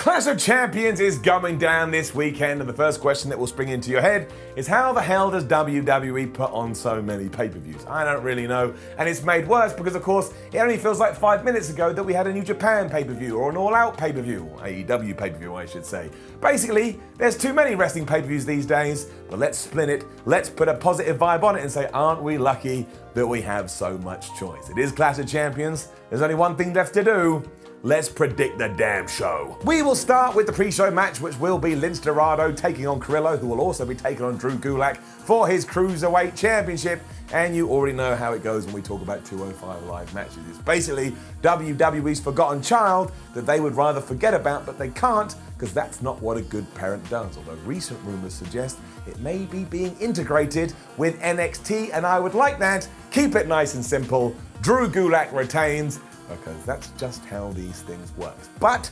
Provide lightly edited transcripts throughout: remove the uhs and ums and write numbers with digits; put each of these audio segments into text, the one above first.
Clash of Champions is going down this weekend, and the first question that will spring into your head is how the hell does WWE put on so many pay-per-views? I don't really know, and it's made worse because, of course, it only feels like 5 minutes ago that we had a New Japan pay-per-view, or an All-Out pay-per-view, or AEW pay-per-view, I should say. Basically, there's too many wrestling pay-per-views these days, but let's split it, let's put a positive vibe on it and say, aren't we lucky that we have so much choice? It is Clash of Champions, there's only one thing left to do. Let's predict the damn show. We will start with the pre-show match, which will be Lynch taking on Carillo, who will also be taking on Drew Gulak for his Cruiserweight Championship. And you already know how it goes when we talk about 205 Live matches. It's basically WWE's forgotten child that they would rather forget about, but they can't, because that's not what a good parent does. Although recent rumors suggest it may be being integrated with NXT, and I would like that. Keep it nice and simple. Drew Gulak retains, because that's just how these things work. But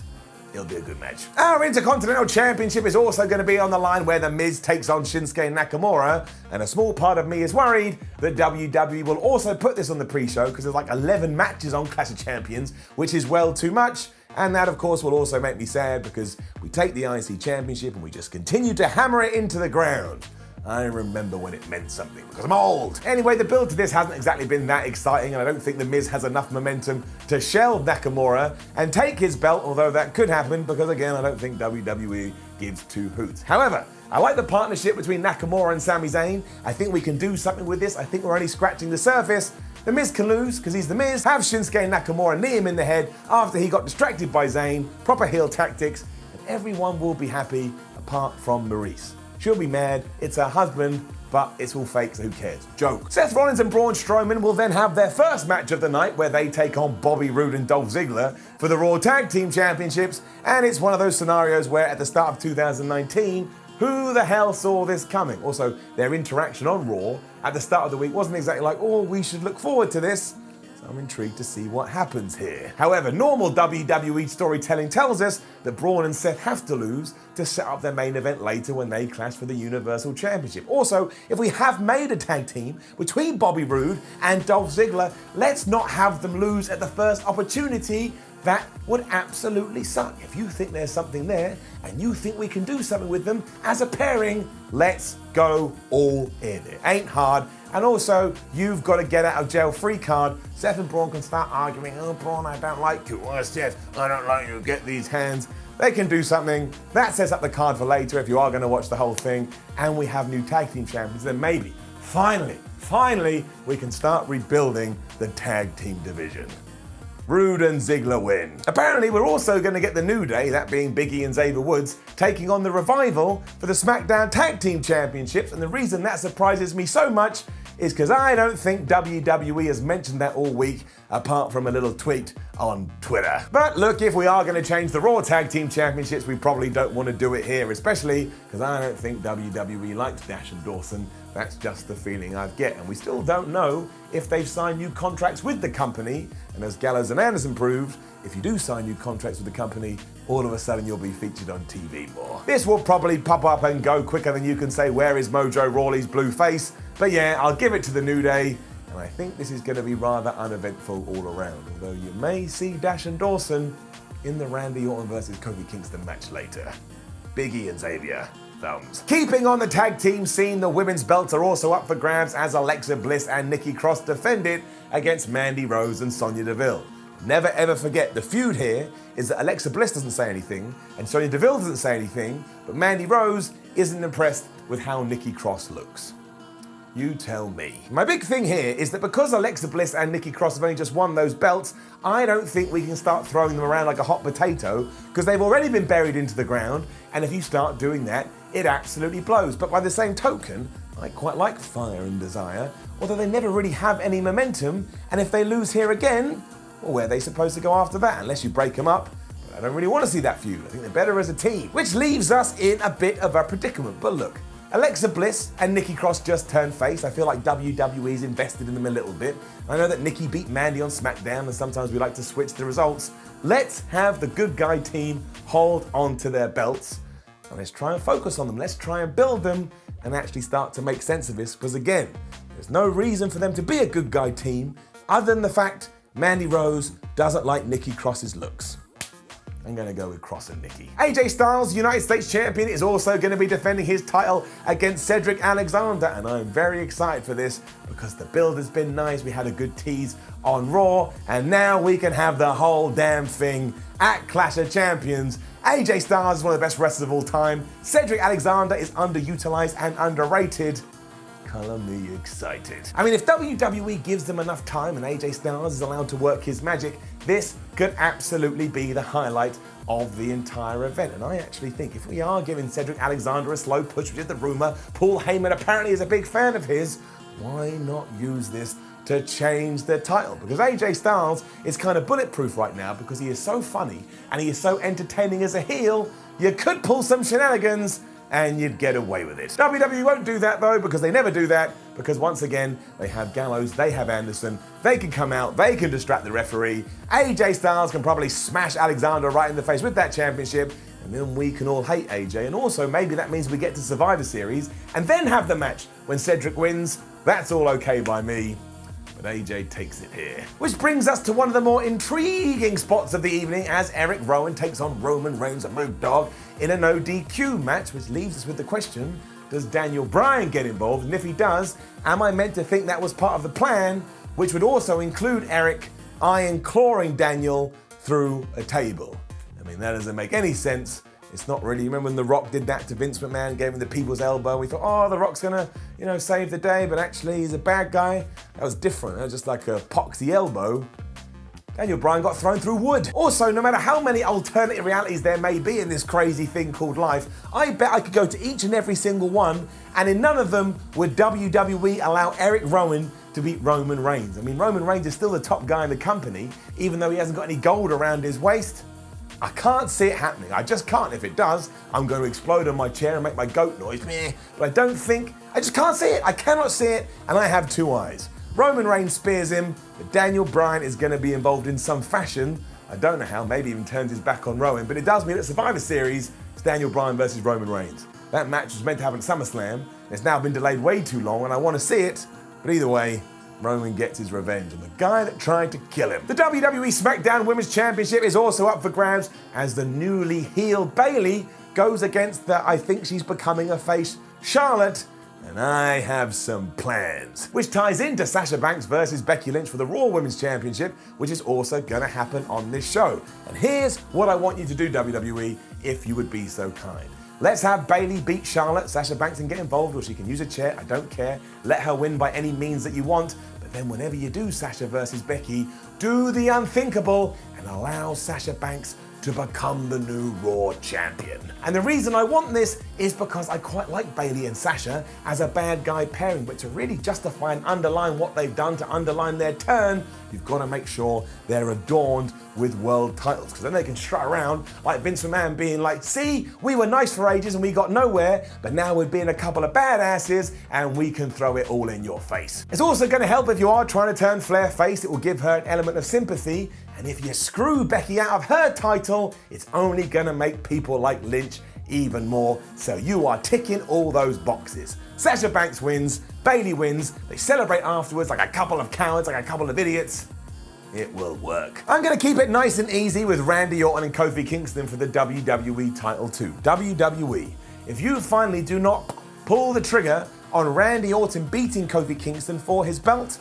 it'll be a good match. Our Intercontinental Championship is also going to be on the line, where The Miz takes on Shinsuke Nakamura, and a small part of me is worried that WWE will also put this on the pre-show, because there's like 11 matches on Clash of Champions, which is well too much. And that, of course, will also make me sad, because we take the IC Championship and we just continue to hammer it into the ground. I remember when it meant something, because I'm old. Anyway, the build to this hasn't exactly been that exciting, and I don't think The Miz has enough momentum to shelve Nakamura and take his belt, although that could happen, because again, I don't think WWE gives two hoots. However, I like the partnership between Nakamura and Sami Zayn. I think we can do something with this. I think we're only scratching the surface. The Miz can lose, because he's The Miz. Have Shinsuke Nakamura knee him in the head after he got distracted by Zayn. Proper heel tactics, and everyone will be happy, apart from Maurice. She'll be mad, it's her husband, but it's all fake, so who cares? Joke. Seth Rollins and Braun Strowman will then have their first match of the night, where they take on Bobby Roode and Dolph Ziggler for the Raw Tag Team Championships, and it's one of those scenarios where at the start of 2019, who the hell saw this coming? Also, their interaction on Raw at the start of the week wasn't exactly like, oh, we should look forward to this. I'm intrigued to see what happens here. However, normal WWE storytelling tells us that Braun and Seth have to lose to set up their main event later when they clash for the Universal Championship. Also, if we have made a tag team between Bobby Roode and Dolph Ziggler, let's not have them lose at the first opportunity. That would absolutely suck. If you think there's something there and you think we can do something with them as a pairing, let's go all in. It ain't hard. And also, you've got a get out of jail free card. Seth and Braun can start arguing, oh, Braun, I don't like you. Oh, Seth, I don't like you. Get these hands. They can do something. That sets up the card for later if you are going to watch the whole thing. And we have new tag team champions. Then maybe, finally, we can start rebuilding the tag team division. Roode and Ziggler win. Apparently, we're also going to get the New Day, that being Biggie and Xavier Woods, taking on the Revival for the SmackDown Tag Team Championships. And the reason that surprises me so much is because I don't think WWE has mentioned that all week, apart from a little tweet on Twitter. But look, if we are going to change the Raw Tag Team Championships, we probably don't want to do it here, especially because I don't think WWE likes Dash and Dawson. That's just the feeling I get. And we still don't know if they've signed new contracts with the company. And as Gallows and Anderson proved, if you do sign new contracts with the company, all of a sudden you'll be featured on TV more. This will probably pop up and go quicker than you can say, where is Mojo Rawley's blue face? But yeah, I'll give it to the New Day. And I think this is going to be rather uneventful all around. Although you may see Dash and Dawson in the Randy Orton versus Kofi Kingston match later. Biggie and Xavier. Thumbs. Keeping on the tag team scene, the women's belts are also up for grabs as Alexa Bliss and Nikki Cross defend it against Mandy Rose and Sonya Deville. Never ever forget, the feud here is that Alexa Bliss doesn't say anything and Sonya Deville doesn't say anything, but Mandy Rose isn't impressed with how Nikki Cross looks. You tell me. My big thing here is that because Alexa Bliss and Nikki Cross have only just won those belts, I don't think we can start throwing them around like a hot potato, because they've already been buried into the ground, and if you start doing that, it absolutely blows. But by the same token, I quite like Fire and Desire, although they never really have any momentum, and if they lose here again, well, where are they supposed to go after that? Unless you break them up. But I don't really want to see that feud. I think they're better as a team. Which leaves us in a bit of a predicament. But look, Alexa Bliss and Nikki Cross just turned face. I feel like WWE's invested in them a little bit. I know that Nikki beat Mandy on SmackDown, and sometimes we like to switch the results. Let's have the good guy team hold on to their belts. And let's try and focus on them. Let's try and build them and actually start to make sense of this. Because again, there's no reason for them to be a good guy team other than the fact Mandy Rose doesn't like Nikki Cross's looks. I'm going to go with Cross and Nikki. AJ Styles, United States Champion, is also going to be defending his title against Cedric Alexander, and I'm very excited for this because the build has been nice. We had a good tease on Raw, and now we can have the whole damn thing at Clash of Champions. AJ Styles is one of the best wrestlers of all time. Cedric Alexander is underutilized and underrated. Color me excited. I mean, if WWE gives them enough time and AJ Styles is allowed to work his magic, this could absolutely be the highlight of the entire event. And I actually think if we are giving Cedric Alexander a slow push, which is the rumor, Paul Heyman apparently is a big fan of his, why not use this to change the title? Because AJ Styles is kind of bulletproof right now because he is so funny and he is so entertaining as a heel, you could pull some shenanigans and you'd get away with it. WWE won't do that though, because they never do that, because once again, they have Gallows, they have Anderson, they can come out, they can distract the referee. AJ Styles can probably smash Alexander right in the face with that championship, and then we can all hate AJ. And also, maybe that means we get to Survivor Series and then have the match when Cedric wins. That's all okay by me. But AJ takes it here. Which brings us to one of the more intriguing spots of the evening as Erick Rowan takes on Roman Reigns and Roode Dogg in a no DQ match, which leaves us with the question, does Daniel Bryan get involved? And if he does, am I meant to think that was part of the plan, which would also include Erick iron clawing Daniel through a table? I mean, that doesn't make any sense. It's not really. Remember when The Rock did that to Vince McMahon, gave him the people's elbow? We thought, oh, The Rock's gonna, save the day, but actually he's a bad guy. That was different. That was just like a poxy elbow. Daniel Bryan got thrown through wood. Also, no matter how many alternative realities there may be in this crazy thing called life, I bet I could go to each and every single one, and in none of them would WWE allow Erick Rowan to beat Roman Reigns. I mean, Roman Reigns is still the top guy in the company, even though he hasn't got any gold around his waist. I can't see it happening. I just can't. If it does, I'm going to explode on my chair and make my goat noise. Meh. But I just can't see it. I cannot see it, and I have two eyes. Roman Reigns spears him, but Daniel Bryan is going to be involved in some fashion. I don't know how, maybe even turns his back on Rowan, but it does mean at Survivor Series, it's Daniel Bryan versus Roman Reigns. That match was meant to happen at SummerSlam. It's now been delayed way too long, and I want to see it, but either way, Roman gets his revenge on the guy that tried to kill him. The WWE SmackDown Women's Championship is also up for grabs as the newly healed Bayley goes against I think she's becoming a face, Charlotte, and I have some plans. Which ties into Sasha Banks versus Becky Lynch for the Raw Women's Championship, which is also gonna happen on this show. And here's what I want you to do, WWE, if you would be so kind. Let's have Bayley beat Charlotte, Sasha Banks can get involved, or she can use a chair, I don't care. Let her win by any means that you want. But then whenever you do Sasha versus Becky, do the unthinkable and allow Sasha Banks to become the new Raw champion. And the reason I want this is because I quite like Bayley and Sasha as a bad guy pairing, but to really justify and underline what they've done, to underline their turn, you've got to make sure they're adorned with world titles, because then they can strut around like Vince McMahon being like, see, we were nice for ages and we got nowhere, but now we're being a couple of badasses and we can throw it all in your face. It's also going to help if you are trying to turn Flair face. It will give her an element of sympathy, and if you screw Becky out of her title, it's only going to make people like Lynch even more, so you are ticking all those boxes. Sasha Banks wins, Bayley wins, they celebrate afterwards like a couple of cowards, like a couple of idiots. It will work. I'm going to keep it nice and easy with Randy Orton and Kofi Kingston for the WWE title too. WWE, if you finally do not pull the trigger on Randy Orton beating Kofi Kingston for his belt,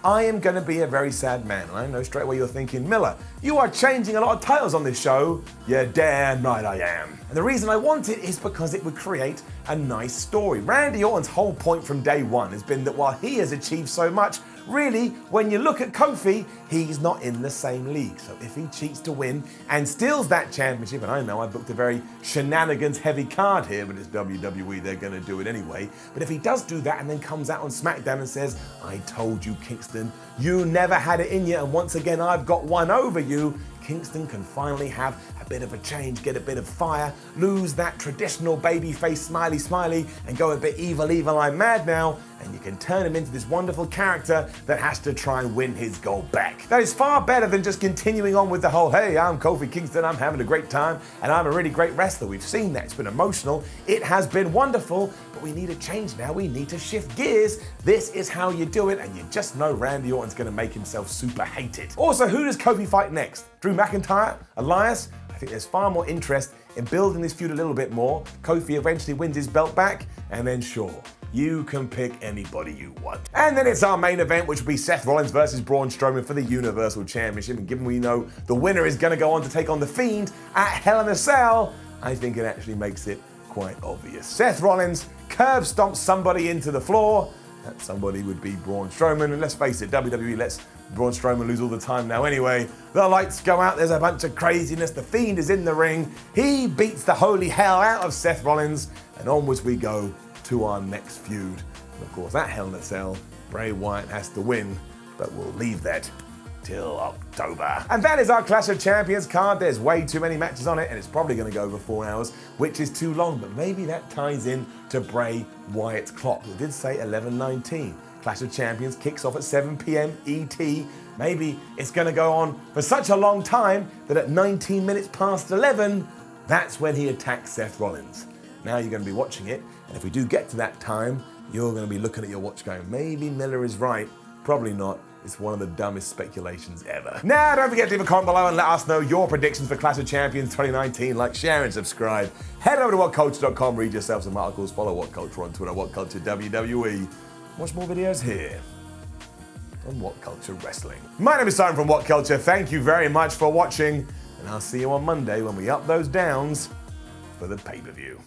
I am going to be a very sad man. And I know straight away you're thinking, Miller, you are changing a lot of titles on this show. You're damn right I am. And the reason I want it is because it would create a nice story. Randy Orton's whole point from day one has been that while he has achieved so much, really, when you look at Kofi, he's not in the same league. So if he cheats to win and steals that championship, and I know I booked a very shenanigans heavy card here, but it's WWE, they're gonna do it anyway. But if he does do that and then comes out on SmackDown and says, I told you, Kingston, you never had it in you, and once again, I've got one over you, Kingston can finally have a bit of a change, get a bit of fire, lose that traditional babyface smiley, and go a bit evil, I'm mad now, and you can turn him into this wonderful character that has to try and win his gold back. That is far better than just continuing on with the whole, hey, I'm Kofi Kingston, I'm having a great time, and I'm a really great wrestler. We've seen that, it's been emotional, it has been wonderful, but we need a change now, we need to shift gears. This is how you do it, and you just know Randy Orton's gonna make himself super hated. Also, who does Kofi fight next? Drew McIntyre? Elias? I I think there's far more interest in building this feud a little bit more. Kofi eventually wins his belt back, and then sure, you can pick anybody you want. And then it's our main event, which will be Seth Rollins versus Braun Strowman for the Universal Championship. And given we know the winner is going to go on to take on The Fiend at Hell in a Cell, I think it actually makes it quite obvious. Seth Rollins curb stomps somebody into the floor. That somebody would be Braun Strowman. And let's face it, WWE lets Braun Strowman lose all the time now anyway. The lights go out, there's a bunch of craziness. The Fiend is in the ring. He beats the holy hell out of Seth Rollins. And onwards we go to our next feud. And of course, at Hell in a Cell, Bray Wyatt has to win, but we'll leave that till October. And that is our Clash of Champions card. There's way too many matches on it, and it's probably going to go over 4 hours, which is too long, but maybe that ties in to Bray Wyatt's clock. We did say 11:19. Clash of Champions kicks off at 7 p.m. ET. Maybe it's going to go on for such a long time that at 19 minutes past 11, that's when he attacks Seth Rollins. Now you're going to be watching it, and if we do get to that time, you're going to be looking at your watch going, maybe Miller is right. Probably not. It's one of the dumbest speculations ever. Now, don't forget to leave a comment below and let us know your predictions for Clash of Champions 2019. Like, share, and subscribe. Head over to whatculture.com, read yourself some articles, follow What Culture on Twitter, What Culture WWE. Watch more videos here on What Culture Wrestling. My name is Simon from What Culture. Thank you very much for watching, and I'll see you on Monday when we up those downs for the pay-per-view.